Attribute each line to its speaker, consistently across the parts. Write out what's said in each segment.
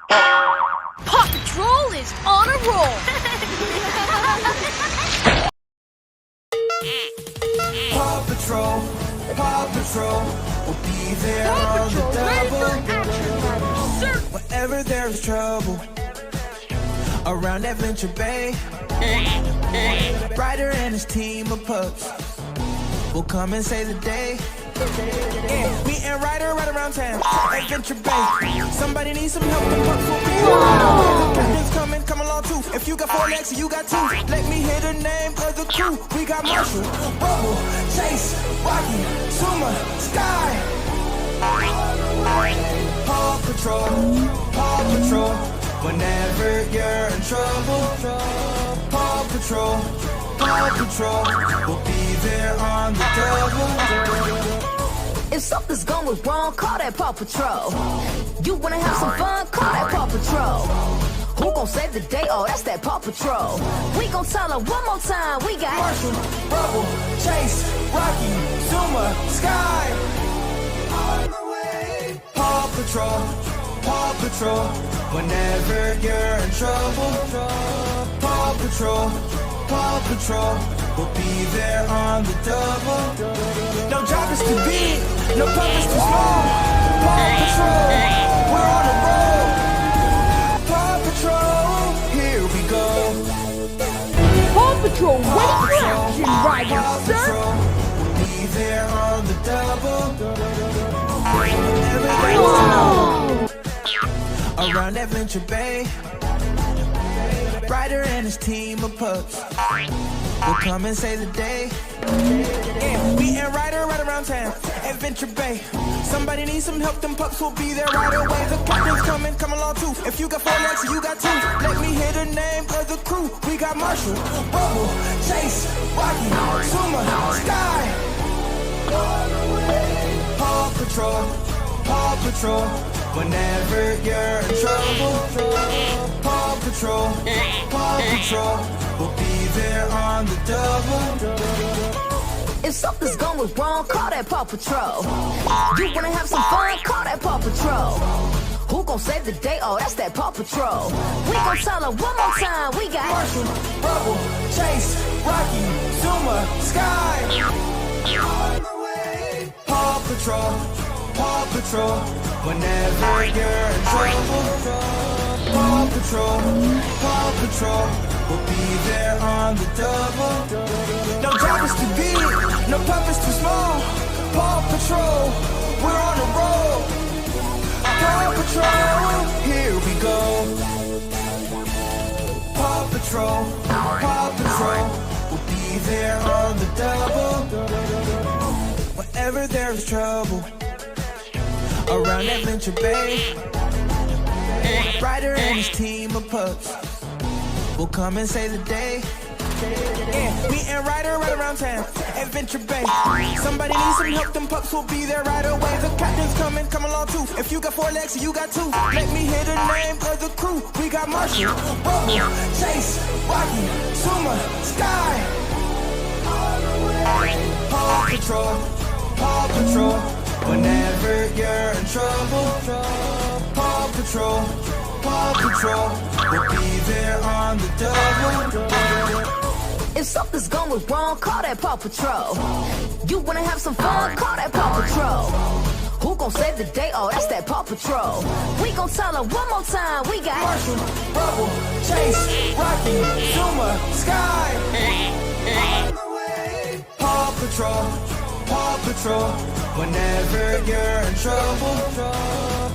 Speaker 1: Paw Patrol is on a roll!
Speaker 2: Paw Patrol, Paw Patrol, we'll be there
Speaker 1: Paw
Speaker 2: on the
Speaker 1: Patrol, ready for
Speaker 2: double.
Speaker 1: action, Daddy, sir!
Speaker 2: Whenever there's trouble around Adventure Bay, Ryder and his team of pups will come and save the day. Yeah, me and Ryder right around town, Adventure Bay. Somebody needs some help, the pups will be on. The captain's coming, come along too. If you got 4 legs, you got 2. Let me hear the name of the crew. We got Marshall, Bubble, Chase, Rocky, Suma, Sky. Paw Patrol, Paw Patrol. Whenever you're in trouble, Paw Patrol, Paw Patrol, we'll be there on the double.
Speaker 3: If something's going wrong, call that Paw Patrol. You wanna have some fun, call that Paw Patrol. Who gon' save the day? Oh, that's that Paw Patrol. We gon' tell her one more time, we got
Speaker 2: Marshall, Bubble, Chase, Rocky, Zuma, Sky. On the way. Paw Patrol, Paw Patrol. Whenever you're in trouble, Paw Patrol, Paw Patrol, we'll be there on the double. No job is too big, no purpose too small. Paw Patrol, we're on the road. Paw Patrol, here we go.
Speaker 1: Paw Patrol, ready for action, Ryder,
Speaker 2: Paw
Speaker 1: sir!
Speaker 2: Patrol, we'll be there on the double. Whenever there's trouble around Adventure Bay, Ryder and his team of pups will come and save the day. Yeah, me and Ryder right around town, Adventure Bay. Somebody needs some help, them pups will be there right away. The captain's coming, come along too. If you got 4 legs, you got 2. Let me hear the name of the crew. We got Marshall, Bubble, Chase, Rocky, Suma, Sky. Paw Patrol, Paw Patrol. Whenever you're in trouble, Paw Patrol, Paw Patrol, we'll be there on the double.
Speaker 3: if something's going wrong, call that Paw Patrol. You wanna have some fun, call that Paw Patrol. Who gon' save the day? Oh, that's that Paw Patrol. We gon' tell her one more time, we got
Speaker 2: Marshall, Bubble, Chase, Rocky, Zuma, Sky. On the way. Paw Patrol, Paw Patrol. Whenever you're in trouble, Paw Patrol, Paw Patrol, we'll be there on the double. No job is too big, no purpose too small. Paw Patrol, we're on the road. Paw Patrol, here we go. Paw Patrol, Paw Patrol, we'll be there on the double. Whenever there's trouble around Adventure Bay, Ryder and his team of pups will come and save the day. Yeah, me and Ryder right around town, Adventure Bay. Somebody needs some help, them pups will be there right away. The captain's coming, come along too. If you got 4 legs, you got 2. Let me hear the name of the crew. We got Marshall, Bubble, Chase, Rocky, Suma, Sky. Paw Patrol, Paw Patrol. Whenever you're in trouble, Paw Patrol, Paw Patrol, we'll be there on the double.
Speaker 3: if something's going wrong, call that Paw Patrol. You wanna have some fun, call that Paw Patrol. Who gon' save the day? Oh, that's that Paw Patrol. We gon' tell her one more time, we got
Speaker 2: Marshall, Bubble, Chase, Rocky, Zuma, Sky. On the way. Paw Patrol, Paw Patrol. Whenever you're in trouble,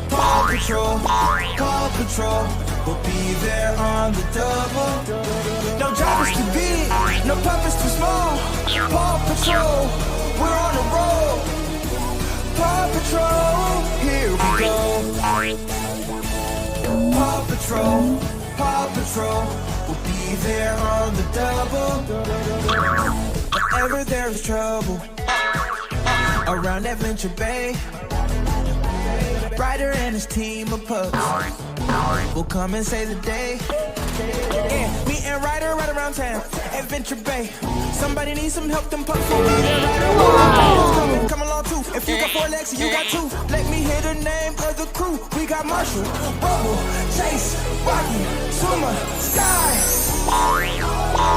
Speaker 2: Paw Patrol, Paw Patrol, we'll be there on the double. No job is too big, no purpose too small. Paw Patrol, we're on the road. Paw Patrol, here we go. Paw Patrol, Paw Patrol, we'll be there on the double. Whenever there's trouble around Adventure Bay, Ryder and his team of pups will come and save the day. Yeah, me and Ryder right around town, Adventure Bay. Somebody needs some help, them pups will be there right away. Come along too. If you got 4 legs, you got 2. Let me hear the name of the crew. We got got Marshall, Rubble, Chase, Rocky, Swimmer, Sky.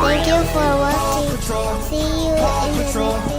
Speaker 4: Thank you for watching. See you in the next video.